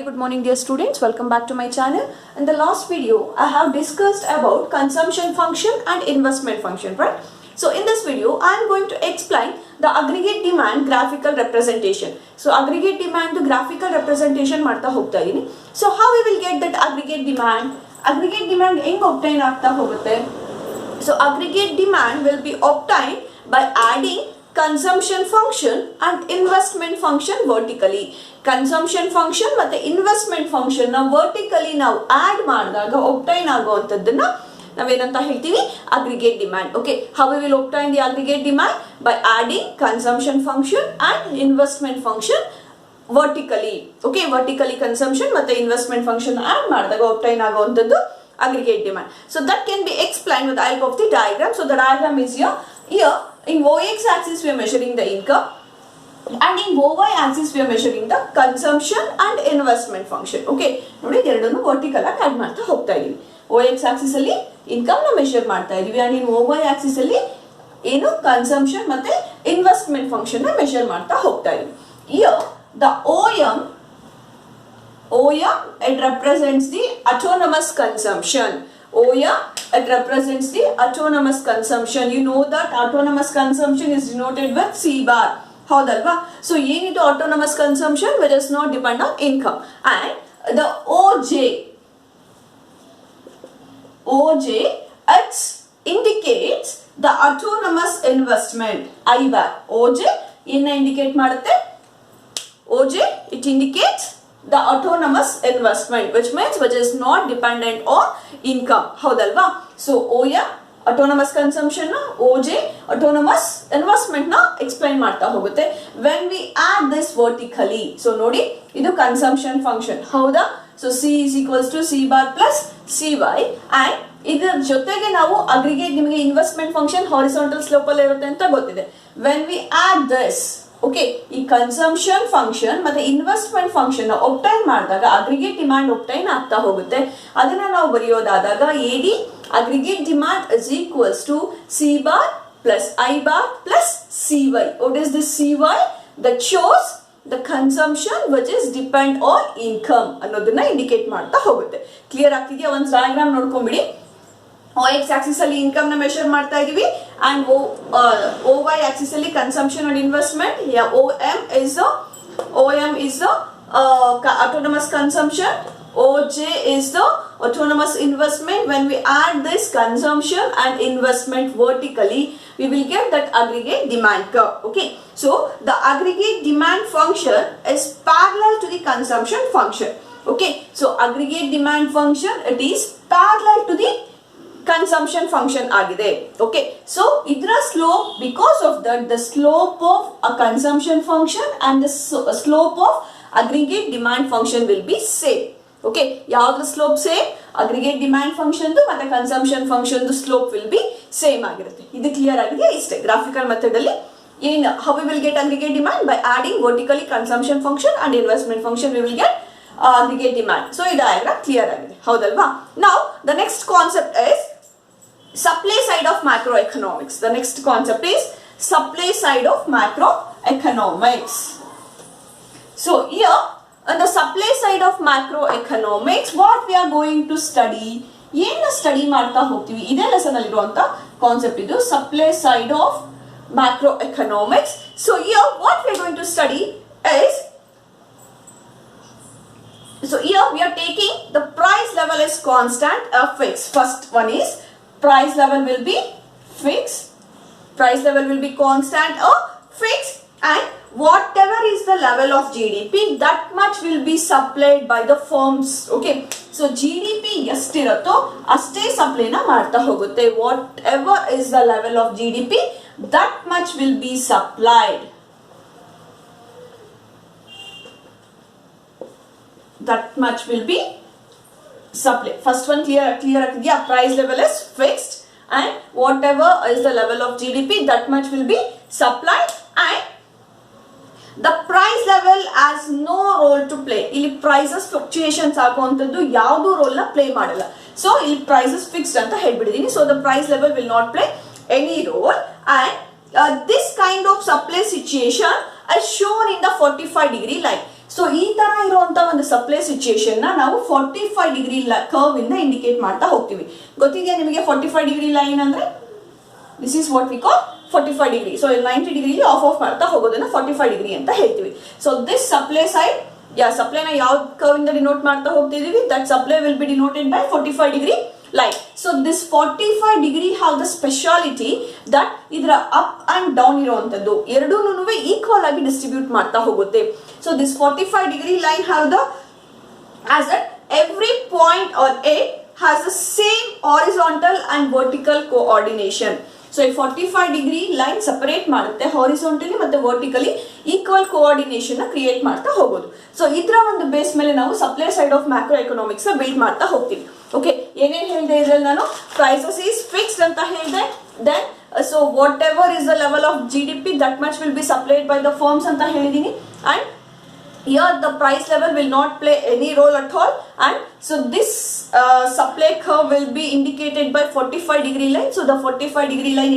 Very good morning dear students, welcome back to my channel. In the last video I have discussed about consumption function and investment function, right? So in this video I am going to explain the aggregate demand graphical representation. So aggregate demand the graphical representation marta hogta idini. So how we will get that aggregate demand? Aggregate demand ಹೆಂಗ್ obtain ಆಗ್ತಾ ಹೋಗುತ್ತೆ? So aggregate demand will be obtained by adding consumption function and investment function vertically. Consumption function ಮತ್ತೆ investment function ನ vertically ನಾವು add ಮಾಡಿದಾಗ obtain ಆಗುವಂತದ್ದನ್ನ ನಾವೇನಂತ ಹೇಳ್ತೀವಿ aggregate demand. Okay, how we will obtain the aggregate demand? By adding consumption function and investment function vertically. Okay, vertically consumption ಮತ್ತೆ investment function add ಮಾಡಿದಾಗ obtain ಆಗುವಂತದ್ದು aggregate demand. So that can be explained with the help of the diagram. So the diagram is here. Here in OX axis we are measuring the income and in OY axis we are measuring the consumption and investment function. Okay, ನೋಡಿ ಎರಡನ್ನು vertical ಆಗಿ add ಮಾಡ್ತಾ ಹೋಗ್ತಾ ಇದೀವಿ. OX axis ಅಲ್ಲಿ income ನ measure ಮಾಡ್ತಾ ಇದೀವಿ and in OY axis ಅಲ್ಲಿ ಏನು consumption ಮತ್ತೆ investment function ನ measure ಮಾಡ್ತಾ ಹೋಗ್ತಾ ಇದೀವಿ. Here the OM it represents the autonomous consumption. OM it represents the autonomous consumption. You know that autonomous consumption is denoted with C bar. Haudalva? So ಏನಿದು autonomous consumption which does not depend on income. And the OJ it indicates the autonomous investment. I bar OJ ಏನ indicate ಮಾಡುತ್ತೆ? OJ it indicates the autonomous investment, which means which is not dependent on income. Haudalva? So OM autonomous consumption na OJ autonomous investment na explain ಮಾಡ್ತಾ ಹೋಗುತ್ತೆ. When we add this vertically, so ನೋಡಿ ಇದು consumption function ಹೌದಾ? So C is equals to C bar plus CY and ಇದರ ಜೊತೆಗೆ ನಾವು aggregate ನಿಮಗೆ investment function horizontal slope ಅಲ್ಲಿ ಇರುತ್ತೆ ಅಂತ ಗೊತ್ತಿದೆ. When we add this, okay, ಈ consumption function ಮತ್ತೆ investment function ನ obtain ಮಾಡಿದಾಗ aggregate demand obtain ಆಗ್ತಾ ಹೋಗುತ್ತೆ. ಅದನ್ನ ನಾವು ಬರೆಯೋದಾದಾಗ AD aggregate demand is equals to C bar plus I bar plus CY. What is this CY? That shows the consumption which is depend on income ಅನ್ನೋದನ್ನ indicate ಮಾಡ್ತಾ ಹೋಗುತ್ತೆ. Clear ಆಗ್ತಿದೆಯಾ? ಒಂದು diagram ನೋಡ್ಕೊಂಡ್ಬಿಡಿ. OX axis ಅಲ್ಲಿ income ನ measure ಮಾಡ್ತಾ ಇದೀವಿ and OY axis ಅಲ್ಲಿ consumption and investment. Here OM is the autonomous consumption. OJ is the autonomous investment. When we add this consumption and investment vertically, we will get that aggregate demand curve. Okay, so the aggregate demand function is parallel to the consumption function. Okay, so aggregate demand function it is parallel to the consumption function agide. Okay, so idra slope, because of that the slope of a consumption function and the slope of aggregate demand function will be same. Okay, ಯಾವ್ದ್ರ slope same? aggregate demand function ಮತ್ತೆ consumption function slope will be same ಆಗಿರುತ್ತೆ. ಇದು clear ಆಗಿದೆ ಇಷ್ಟೇ. Graphical method ಅಲ್ಲಿ ಏನು how we will get aggregate demand? By adding vertically consumption function and investment function we will get aggregate demand. So ಈ diagram clear ಆಗಿದೆ ಹೌದಲ್ವಾ? Now the next concept is supply side of macroeconomics. The next concept is supply side of macroeconomics. So here on the supply side of macroeconomics what we are going to study, ಏನು study ಮಾಡ್ತಾ ಹೋಗ್ತೀವಿ ಇದೇ lesson ಅಲ್ಲಿ ಇರುವಂತ concept ಇದು supply side of macroeconomics. So here what we are going to study is, so here we are taking the price level is constant fixed. First one is price level will be fixed, price level will be constant or fixed, and whatever is the level of GDP that much will be supplied by the firms. Okay, so GDP ಎಷ್ಟಿರುತ್ತೋ ಅಷ್ಟೇ supply ನ ಮಾಡ್ತಾ ಹೋಗುತ್ತೆ. Whatever is the level of GDP that much will be supplied. That much will be supply. First one clear yeah, price level is fixed and whatever is the level of GDP that much will be supplied and the price level has no role to play. ಇಲ್ಲಿ prices fluctuations ಆಗುವಂತದ್ದು ಯಾವುದು roll ನ play ಮಾಡಲ್ಲ. So ಇಲ್ಲಿ prices fixed ಅಂತ ಹೇಳ್ಬಿಟ್ಟಿದೀನಿ. So the price level will not play any role and this kind of supply situation is shown in the 45-degree line. So ಈ ತರ ಇರುವಂತ ಒಂದು ಸಪ್ಲೈ ಸಿಚುಯೇಷನ್ ನಾವು 45 ಡಿಗ್ರಿ ಕರ್ವ್ ಇಂದ ಇಂಡಿಕೇಟ್ ಮಾಡ್ತಾ ಹೋಗ್ತೀವಿ. ಗೊತ್ತಿದೆಯಾ ನಿಮಗೆ 45 ಡಿಗ್ರಿ ಲೈನ್ ಅಂದ್ರೆ? This is what we call 45 degree. So 90 ಡಿಗ್ರಿಲಿ ಆಫ್ ಮಾಡ್ತಾ ಹೋಗೋದನ್ನ 45 ಡಿಗ್ರಿ ಅಂತ ಹೇಳ್ತೀವಿ. ಸೊ ದಿಸ್ ಸಪ್ಲೈ ಸೈಡ್ ಸಪ್ಲೈನ ಯಾವ ಕರ್ವ್ ಇಂದ ಡಿನೋಟ್ ಮಾಡ್ತಾ ಹೋಗ್ತಿದೀವಿ, that supply will be denoted by 45 degree line. So this 45 degree have the speciality that ಇದರ ಅಪ್ ಅಂಡ್ ಡೌನ್ ಇರುವಂತದ್ದು ಎರಡೂನು ಈಕ್ವಲ್ ಆಗಿ ಡಿಸ್ಟ್ರಿಬ್ಯೂಟ್ ಮಾಡ್ತಾ ಹೋಗುತ್ತೆ. So this 45 degree line have the as that every point on it has the same horizontal and vertical coordination. So ಈ 45 degree line separate ಮಾಡುತ್ತೆ horizontally ಮತ್ತೆ vertically equal coordination ನ create ಮಾಡ್ತಾ ಹೋಗೋದು. ಸೊ ಇದರ ಒಂದು ಬೇಸ್ ಮೇಲೆ ನಾವು supply side of macro economics build ಮಾಡ್ತಾ ಹೋಗ್ತೀವಿ. ಓಕೆ, ಏನೇನು ಹೇಳಿದೆ ಇದ್ರಲ್ಲಿ ನಾನು? ಪ್ರೈಸಸ್ ಈಸ್ ಫಿಕ್ಸ್ಡ್ ಅಂತ ಹೇಳಿದೆ. Then so whatever is the level of GDP that much will be supplied by the firms ಅಂತ ಹೇಳಿದೀನಿ. And here the price level will not play any role at all, and so this supply curve will be indicated by 45 degree line. So the 45 degree line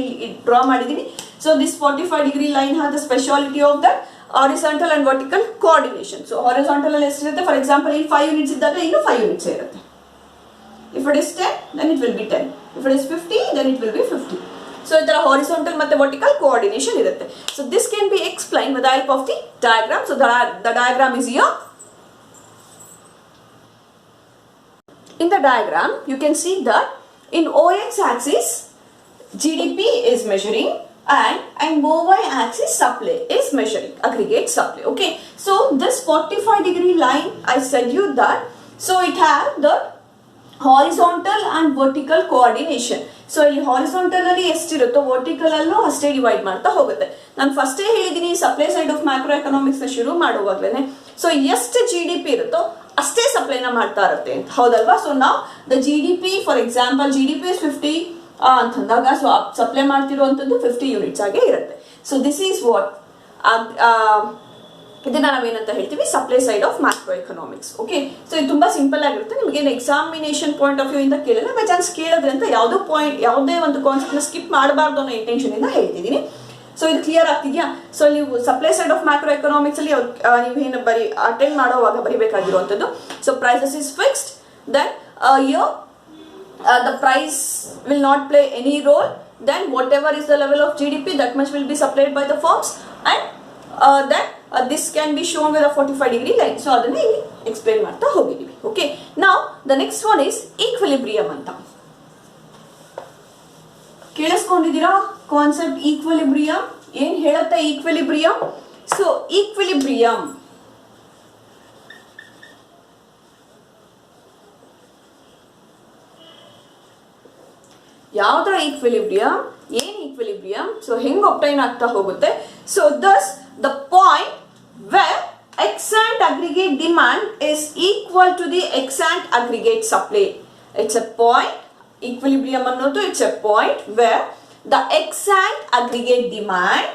draw madidini. So this 45 degree line has the speciality of that horizontal and vertical coordination. So horizontal ಅಲ್ಲಿ ಎಷ್ಟಿರುತ್ತೆ? For example ಇಲ್ಲಿ 5 units ಇದ್ದಾಗ ಇನ್ನು 5 units ಇರುತ್ತೆ. If it is 10 then it will be 10. If it is 50 then it will be 50. So ಇದರ horizontal ಮತ್ತೆ vertical coordination ಇರುತ್ತೆ. So this can be explained with the help of the diagram. So the diagram is here. In the diagram you can see that in OX axis GDP is measuring and OY axis supply is measuring aggregate supply. Okay, so this 45 degree line I said you that so it has the horizontal and vertical coordination. So ಇಲ್ಲಿ horizontal ಅಲ್ಲಿ ಎಷ್ಟಿರುತ್ತೋ vertical ಅಲ್ಲೂ ಅಷ್ಟೇ divide ಮಾಡ್ತಾ ಹೋಗುತ್ತೆ. ನಾನು ಫಸ್ಟೇ ಹೇಳಿದೀನಿ supply side of macro economics ನ ಶುರು ಮಾಡುವಾಗ್ಲೇನೆ ಸೊ ಎಷ್ಟು GDP ಇರುತ್ತೋ ಅಷ್ಟೇ ಸಪ್ಲೈನ ಮಾಡ್ತಾ ಇರುತ್ತೆ ಅಂತ, ಹೌದಲ್ವಾ? ಸೊ ನಾವು the GDP for example GDP is 50 ಅಂತಂದಾಗ ಸೊ ಸಪ್ಲೈ ಮಾಡ್ತಿರುವಂತದ್ದು 50 ಯೂನಿಟ್ಸ್ ಆಗೇ ಇರುತ್ತೆ. ಸೊ ದಿಸ್ ಈಸ್ ವಾಟ್ ಇದನ್ನ ನಾವೇನಂತ ಹೇಳ್ತೀವಿ supply side of macro economics. Okay, so ಇದು ತುಂಬಾ ಸಿಂಪಲ್ ಆಗಿರುತ್ತೆ. ನಿಮಗೆ ಎಕ್ಸಾಮಿನೇಷನ್ ಪಾಯಿಂಟ್ ಆಫ್ ವ್ಯೂ ಇಂದ ಕೇಳಿದ್ರೆ ಬೈ ಚಾನ್ಸ್ ಕೇಳಿದ್ರೆ ಅಂತ ಯಾವುದೇ ಒಂದು ಕಾನ್ಸೆಪ್ಟ್ ನ ಸ್ಕಿಪ್ ಮಾಡಬಾರ್ದು ಅನ್ನೋ ಇಂಟೆನ್ಷನ್ ಇಂದ ಹೇಳ್ತಿದ್ದೀನಿ. ಸೊ ಇದು ಕ್ಲಿಯರ್ ಆಗ್ತಿದ್ಯಾ? ಸೊ ನೀವು supply side of macro economics ಅಲ್ಲಿ ನೀವು ಏನು ಅಟೆಂಡ್ ಮಾಡುವಾಗ ಬರಿಬೇಕಾಗಿರುವಂತದ್ದು. So prices is fixed, then the price will not play any role, then whatever is the level of GDP that much will be supplied by the firms, and then this can be shown with a 45 degree line. So adana illi explain ಮಾಡ್ತಾ ಹೋಗಿದ್ದೀವಿ. Okay, now the next one is equilibrium ಅಂತ. ಕೇಳಿಸ್ಕೊಂಡಿದ್ದೀರಾ concept equilibrium? ಏನ್ ಹೇಳುತ್ತೆ equilibrium? So equilibrium ಯಾವ್ದ್ರ equilibrium, ಏನ್ equilibrium, so ಹೆಂಗ್ obtain ಆಗ್ತಾ ಹೋಗುತ್ತೆ? So thus the point where extant aggregate demand is equal to the extant aggregate supply. It's a point, equilibrium ಅನ್ನೋದು it's a point where the extant aggregate demand,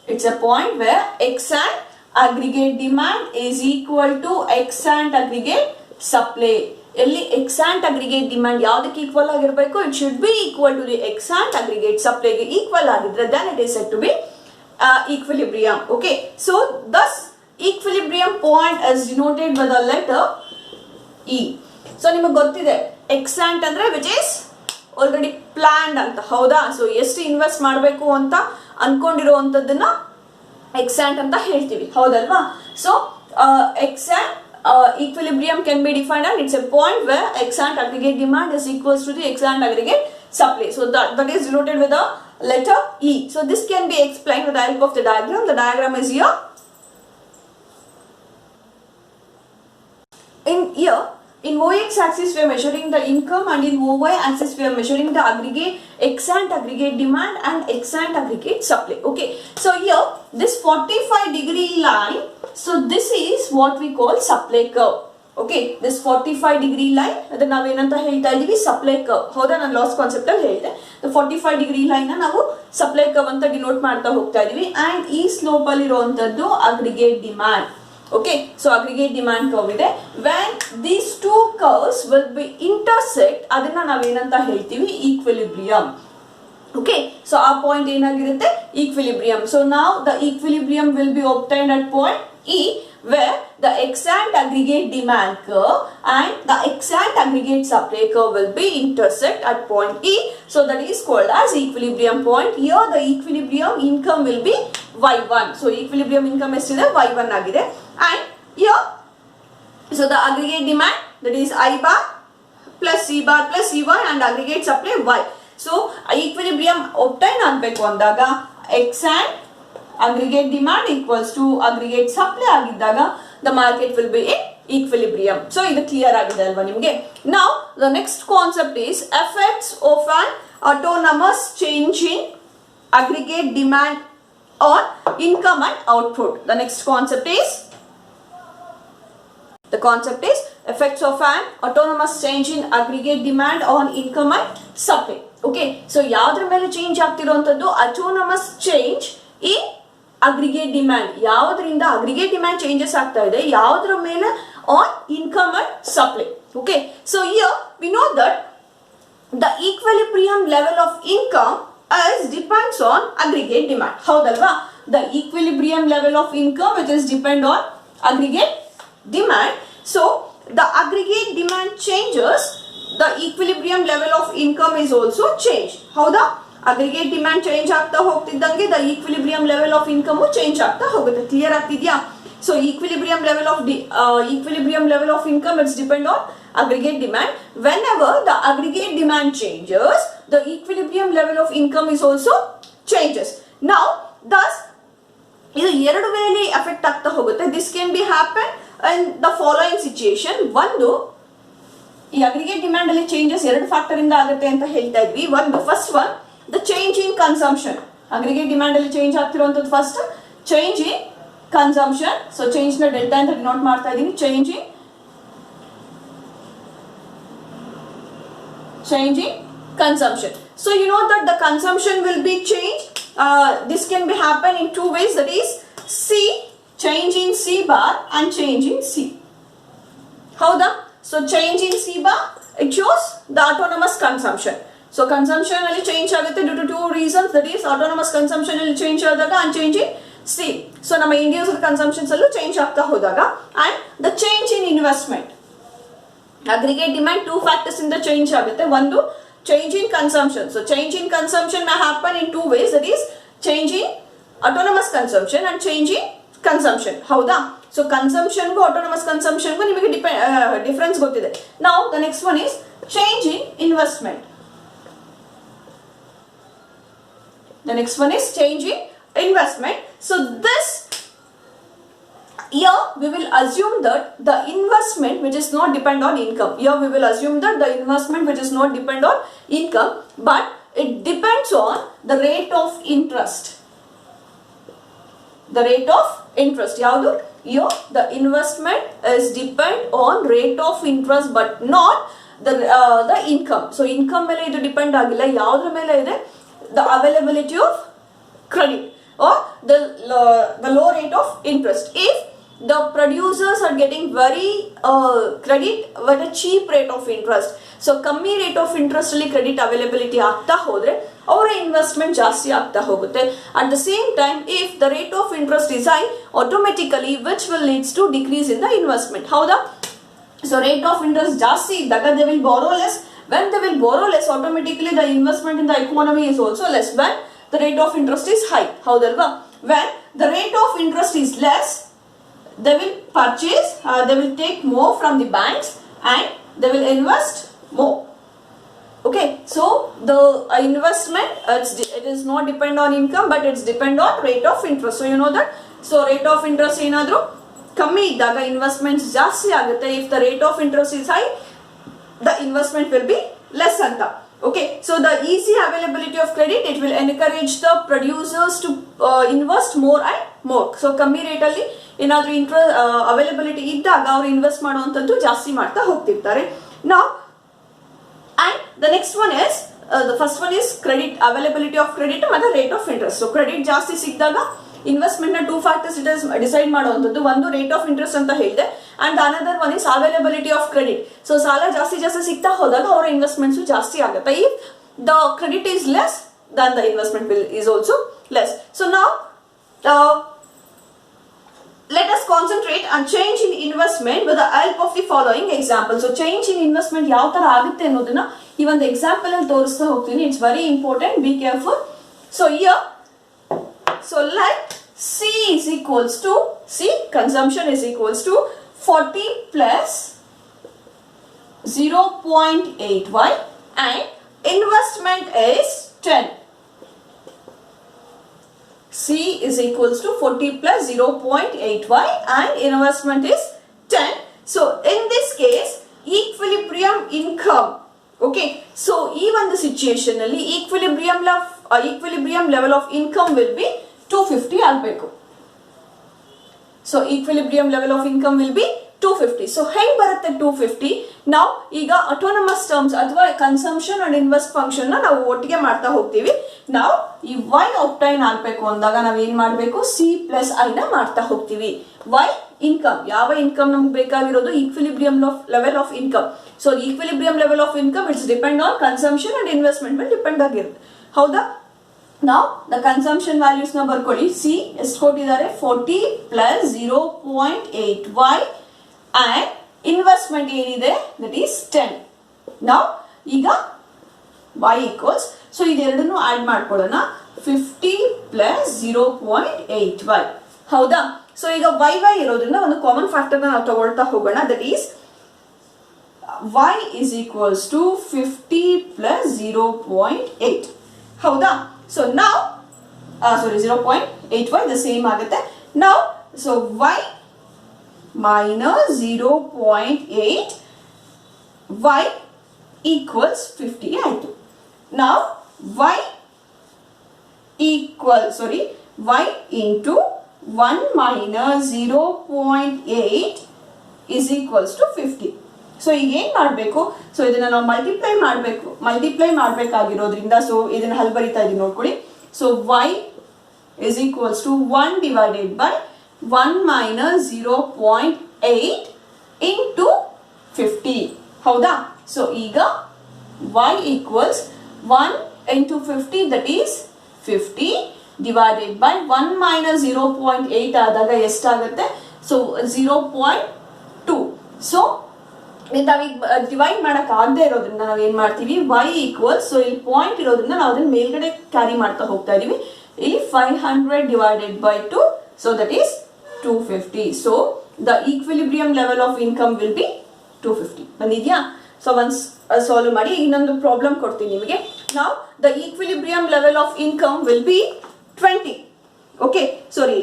it's a point where extant aggregate demand is equal to extant aggregate supply. ಎಲ್ಲಿ ex ante aggregate demand ಯಾವುದಕ್ಕೆ equal ಆಗಿರಬೇಕು? It should be equal to the ex ante aggregate ಸಪ್ಲೈಗೆ equal ಆಗಿದ್ರೆ then it is said to be equilibrium. Okay, so thus equilibrium point is denoted by the letter E. So ನಿಮಗೆ ಗೊತ್ತಿದೆ ಎಕ್ಸಾಂಟ್ ಅಂದ್ರೆ which is already planned ಅಂತ, ಹೌದಾ? So ಎಷ್ಟು invest ಮಾಡಬೇಕು ಅಂತ ಅನ್ಕೊಂಡಿರುವಂತದ್ದನ್ನ ಎಕ್ಸಾಂಟ್ ಅಂತ ಹೇಳ್ತೀವಿ, ಹೌದಲ್ವಾ? So ex ante equilibrium can be defined and it's a point where extant aggregate demand is equals to the extant aggregate supply. So that is denoted with the letter E. So this can be explained with the help of the diagram. The diagram is here. In OX axis we are measuring the income, and in OY axis we are measuring the aggregate extant aggregate demand and extant aggregate supply. Okay, so here this 45 degree line, so this is what we call supply curve. Okay, this 45 degree line ಅದನ್ನ ನಾವು ಏನಂತ ಹೇಳ್ತಾ ಇದೀವಿ? Supply curve. ಹೌದಾ? ನಾನು last concept ಅಲ್ಲಿ ಹೇಳಿದೆ 45 degree line ನಾವು ಸಪ್ಲೈ ಕರ್ವ್ ಅಂತ ಡಿನೋಟ್ ಮಾಡ್ತಾ ಹೋಗ್ತಾ ಇದೀವಿ. ಅಂಡ್ ಈ ಸ್ಲೋಪ್ ಅಲ್ಲಿ ಇರುವಂತದ್ದು aggregate demand. Okay, so aggregate demand curve ಇದೆ. When these two curves will be intersect, ಅದನ್ನ ನಾವು ಏನಂತ ಹೇಳ್ತೀವಿ? Equilibrium. Okay, so our point ಏನಾಗಿರುತ್ತೆ equilibrium. So now the equilibrium will be obtained at point E, where the exact aggregate demand curve and the exact aggregate supply curve will be intersect at point E. So that is called as equilibrium point. Here the equilibrium income will be Y1. So equilibrium income ಎಷ್ಟಿದೆ Y1 ಆಗಿದೆ. And here, so the aggregate demand, that is I bar plus C bar plus C1 and aggregate supply Y. So equilibrium obtain ಆಗಬೇಕು ಅಂದಾಗ exact aggregate demand equals to aggregate supply ಆಗಿದ್ದಾಗ the market will be in equilibrium. So ಇದು clear ಆಗಿದೆ ಅಲ್ವಾ ನಿಮಗೆ. Now the next concept is effects of an autonomous change in aggregate demand on income and output. The next concept is effects of an autonomous change in aggregate demand on income and supply. Okay, so ಯಾವ್ದ್ರ ಮೇಲೆ change ಆಗ್ತಿರೋಂಥದ್ದು autonomous change in aggregate demand. ಯಾವುದರಿಂದ aggregate demand changes ಆಗ್ತಾ ಇದೆ, ಯಾವುದ್ರ ಮೇಲೆ on income and supply. Okay, so here we know that the equilibrium level of income is depends on aggregate demand. ಹೌದಲ್ವಾ? The equilibrium level of income which is depend on aggregate demand. So the aggregate demand changes, the equilibrium level of income is also changed. ಹೌದಾ? aggregate demand change ಆಗ್ತಾ ಹೋಗ್ತಿದ್ದಂಗೆ the equilibrium level of income change ಆಗ್ತಾ ಹೋಗುತ್ತೆ. Clear ಆಗ್ತಿದ್ಯಾ? So equilibrium level of income is depend on aggregate demand. Whenever the aggregate demand changes, the equilibrium level of income is also changes. Now thus ಇದು ಎರಡು ವೇಳೆ effect ಆಗ್ತಾ ಹೋಗುತ್ತೆ. This can be happen in the following situation. ಒಂದು, ಈ aggregate demand ಅಲ್ಲಿ changes ಎರಡು factor ಇಂದ ಆಗುತ್ತೆ ಅಂತ ಹೇಳ್ತಾ ಇದ್ವಿ. ಒಂದು, first one, the change in consumption. Aggregate demand ಅಲ್ಲಿ ಚೇಂಜ್ ಆಗ್ತಿರುವಂತದ್ದು first change in consumption. So change ನ ಡೆಲ್ಟಾ ಅಂತ ಡಿನೋಟ್ ಮಾಡ್ತಾ ಇದೀನಿ. Change in consumption. So you know that the consumption will be changed. This can be happen in two ways, that is C, change in C bar and change in C. Howda? So change in C bar, it shows the autonomous consumption. So consumption alli change agutte due to two reasons, that is autonomous consumption alli change adaga and change in C. So nama individual consumptions allu change agta hodaga. And the change in investment, aggregate demand two factors in the change agutte. One, change in consumption. So change in consumption may happen in two ways, that is change in autonomous consumption and change in consumption. ಹೌದಾ? So consumption ಗು autonomous consumption ಗು ನಿಮಗೆ difference ಗೊತ್ತಿದೆ. Now the next one is change in investment. The next one is change in investment. So this here we will assume that the investment which is not depend on income. Here we will assume that the investment which is not depend on income, but it depends on the rate of interest. The rate of interest. ಯಾವುದು? Here the investment is depend on rate of interest but not the income. So income ಮೇಲೆ ಇದು depend ಆಗಿಲ್ಲ. ಯಾವುದ್ರ ಮೇಲೆ ಇದೆ? The availability of credit or the low rate of interest. If the producers are getting very credit with a cheap rate of interest, so ಕಮ್ಮಿ rate of interest ಅಲ್ಲಿ credit availability ಆಗ್ತಾ ಹೋದ್ರೆ ಅವರ ಇನ್ವೆಸ್ಟ್ಮೆಂಟ್ ಜಾಸ್ತಿ ಆಗ್ತಾ ಹೋಗುತ್ತೆ. At the same time if the rate of interest is high, automatically which will leads to decrease in the investment. ಹೌದಾ? So rate of interest ಜಾಸ್ತಿ ಇದ್ದಾಗ they will borrow less. When they will borrow less, automatically the investment in the economy is also less. When the rate of interest is high, ಹೌದಲ್ವಾ? When the rate of interest is less, they will purchase, they will take more from the banks and they will invest more. Okay, so the investment it is not depend on income, but it's depend on rate of interest. So you know that. So rate of interest ಏನಾದ್ರು ಕಮ್ಮಿ ಇದ್ದಾಗ investments ಜಾಸ್ತಿ ಆಗುತ್ತೆ. If the rate of interest is high, the investment will be less anta. Okay, so the easy availability of credit, it will encourage the producers to invest more and more. So ಕಮ್ಮಿ rate ಅಲ್ಲಿ ಏನಾದ್ರೂ availability ಇದ್ದಾಗ ಅವ್ರು invest ಮಾಡುವಂತದ್ದು ಜಾಸ್ತಿ ಮಾಡ್ತಾ ಹೋಗ್ತಿರ್ತಾರೆ. Now and the next one is the first one is credit, availability of credit and rate of interest. So credit ಜಾಸ್ತಿ ಸಿಕ್ಕಿದಾಗ ಇನ್ವೆಸ್ಟ್ಮೆಂಟ್ ನ two factors it is decide ಮಾಡುವಂಥದ್ದು. ಒಂದು ರೇಟ್ ಆಫ್ ಇಂಟ್ರೆಸ್ಟ್ ಅಂತ ಹೇಳಿದೆ, and another one is availability of credit. So ಸಾಲ ಜಾಸ್ತಿ ಸಿಗ್ತಾ ಹೋದಾಗ ಅವರ ಇನ್ವೆಸ್ಟ್ಮೆಂಟ್ಸ್ ಜಾಸ್ತಿ ಆಗುತ್ತೆ. If the credit is less, then the investment is also less. So now let us concentrate on change in investment with the help of the following example. So change in investment ಯಾವ ತರ ಆಗುತ್ತೆ ಅನ್ನೋದನ್ನ ಈ ಒಂದು example ಅಲ್ಲಿ ತೋರಿಸ್ತಾ ಹೋಗ್ತೀನಿ. It's very important, be careful. So here, so let C is equals to, C consumption is equals to 40 plus 0.8y and investment is 10. C is equals to 40 plus 0.8y and investment is 10. So in this case, equilibrium income. Okay, so even the situation alli equilibrium level of income will be 250 ಆಗಬೇಕು. So equilibrium level of income will be 250. So ಹೆಂಗ್ ಬರುತ್ತೆ 250? ನಾವು ಈಗ autonomous terms ಅಥವಾ consumption and invest function ನ ನಾವು ಒಟ್ಟಿಗೆ ಮಾಡ್ತಾ ಹೋಗ್ತೀವಿ. ನಾವು ಈ y obtain ಆಗಬೇಕು ಅಂದಾಗ ನಾವು ಏನು ಮಾಡಬೇಕು? C plus I ನ ಮಾಡ್ತಾ ಹೋಗ್ತೀವಿ. y income, ಯಾವ income ನಮಗೆ ಬೇಕಾಗಿರೋದು? equilibrium level of income. So equilibrium level of income it's depend on consumption and investment ಮೇಲೆ ಡಿಪೆಂಡ್ ಆಗಿರುತ್ತೆ. ಹೌದಾ? Now the consumption values ನ ಬರ್ಕೊಳ್ಳಿ. C ಎಷ್ಟು ಕೊಟ್ಟಿದ್ದಾರೆ? 40 plus 0.8y and investment ಏನಿದೆ? that is 10. Now ಈಗ y equals, so ಇದೆರಡನ್ನು ಆಡ್ ಮಾಡ್ಕೊಳ್ಳೋಣ. 50 plus 0.8y. ಹೌದಾ? ಸೊ ಈಗ y ಇರೋದ್ರಿಂದ ಒಂದು ಕಾಮನ್ ಫ್ಯಾಕ್ಟರ್ ನಾವು ತಗೊಳ್ತಾ ಹೋಗೋಣ. that is y is equals to 50 plus 0.8. ಹೌದಾ? So now, sorry, 0.8y the same ಆಗುತ್ತೆ. Now, so y minus 0.8 y equals 50 ಆಯಿತು. Now y equals, sorry, y into 1 minus 0.8 is equals to 50. So ಈಗ ಏನು ಮಾಡಬೇಕು? So ಇದನ್ನ ನಾವು multiply ಮಾಡಬೇಕಾಗಿರೋದ್ರಿಂದ so ಇದನ್ನ ಹಲ್ ಬರಿತಾ ಇದೀನಿ ನೋಡ್ಕೊಳ್ಳಿ. So y is equals to 1 divided by 1 minus 0.8 into 50. ಹೌದಾ? ಸೊ ಈಗ y equals 1 into 50, that is 50 divided by 1 minus 0.8 ಆದಾಗ ಎಷ್ಟಾಗುತ್ತೆ? ಸೊ 0.2. ಸೊ ನಾವೀಗ ಡಿವೈಡ್ ಮಾಡಕ್ ಆಗದೆ ಇರೋದ್ರಿಂದ ನಾವ್ ಏನ್ ಮಾಡ್ತೀವಿ? y ಈಕ್ವಲ್ಸ್, ಸೊ ಇಲ್ಲಿ ಪಾಯಿಂಟ್ ಇರೋದ್ರಿಂದ ನಾವು ಅದನ್ನ ಮೇಲ್ಗಡೆ ಕ್ಯಾರಿ ಮಾಡ್ತಾ ಹೋಗ್ತಾ ಇದೀವಿ. ಇಲ್ಲಿ 500 divided by 2, so that is 250. So the equilibrium level of income will be 250. ಬಂದಿದ್ಯಾ? ಸೊ ಒನ್ಸ್ ಸಾಲ್ವ್ ಮಾಡಿ ಇನ್ನೊಂದು ಪ್ರಾಬ್ಲಮ್ ಕೊಡ್ತೀನಿ ನಿಮಗೆ. Now the equilibrium level of income will be 20. Okay, sorry,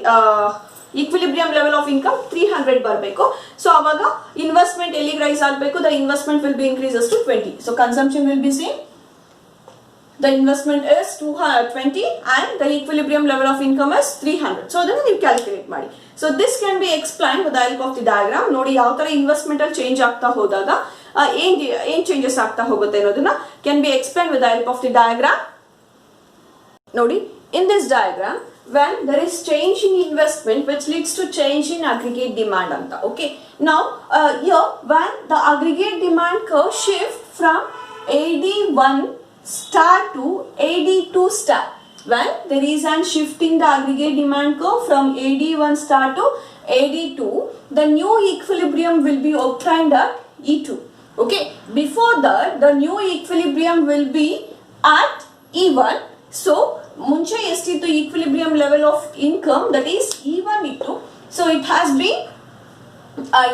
equilibrium level of income 300 ಬರಬೇಕು. So ಅವಾಗ investment ಎಲ್ಲಿಗೆ rice ಆಗಬೇಕು? the investment will be increases to 20. so consumption will be same, the investment is 220 and the equilibrium level of income is 300. so ಅದನ್ನ ನೀವು calculate ಮಾಡಿ. so this can be explained with the help of the diagram. ನೋಡಿ ಯಾವ ತರ investment ಅಲ್ಲಿ change ಆಗ್ತಾ ಹೋದಾಗ ಏನ್ ಚೇಂಜಸ್ ಆಗ್ತಾ ಹೋಗುತ್ತೆ ಅನ್ನೋದನ್ನ can be explained with the help of the diagram. ನೋಡಿ, in this diagram, when there is change in investment which leads to change in aggregate demand anta. Okay, now here when the aggregate demand curve shift from AD1 star to AD2 star, when there is a shift in the aggregate demand curve from AD1 star to AD2, the new equilibrium will be obtained at E2. Okay, before that the new equilibrium will be at E1. so ಮುಂಚೆ ಎಷ್ಟಿತ್ತು equilibrium level of income, that is E1 ಇತ್ತು. so it has been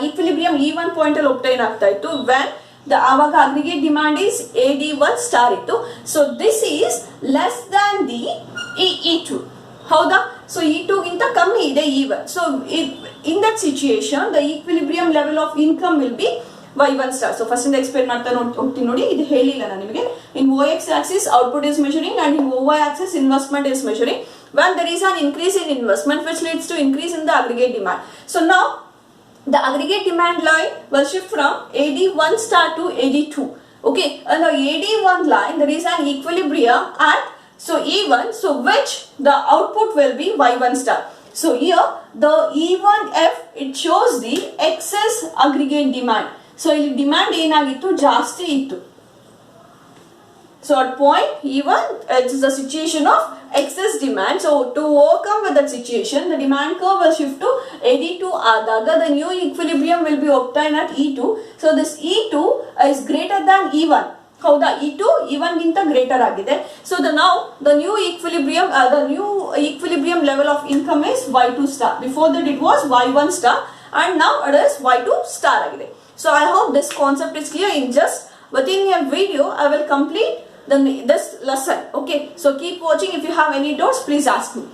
equilibrium E1 point ಅಲ್ಲಿ obtain ಆಗ್ತಾ ಇತ್ತು when the ಆವಾಗ aggregate demand is AD1 star ಇತ್ತು. so this is less than the E2. ಹೌದಾ? so E2 ಗಿಂತ ಕಮ್ಮಿ ಇದೆ E1. so in that situation the equilibrium level of income will be y1 star. so first ಇಂದ explain ಮಾಡ್ತಾ ಹೋಗ್ತೀನಿ ನೋಡಿ. ಇದು ಹೇಳಿಲ್ಲ ನಾನು ನಿಮಗೆ. in OX axis output is measuring and in OY axis investment is measuring. when there is an increase in investment which leads to increase in the aggregate demand. so now the aggregate demand line will shift from AD1 star to AD2. okay, and the AD1 line there is an equilibrium at so E1, so which the output will be y1 star. so here the E1F it shows the excess aggregate demand. So ಇಲ್ಲಿ demand ಏನಾಗಿತ್ತು? ಜಾಸ್ತಿ ಇತ್ತು. So at point E1, it is the situation of excess demand. So to overcome with that situation, the demand curve will shift to AD2 ಆದಾಗ the new equilibrium will be obtained at E2. So this E2 is greater than E1. ಹೌದಾ, E2 E1 ಗಿಂತ greater ಆಗಿದೆ. So the new equilibrium level of income is Y2 star. Before that it was Y1 star and now it is Y2 star ಆಗಿದೆ. So I hope this concept is clear. In just within a video I will complete this lesson. Okay, so keep watching. If you have any doubts, please ask me.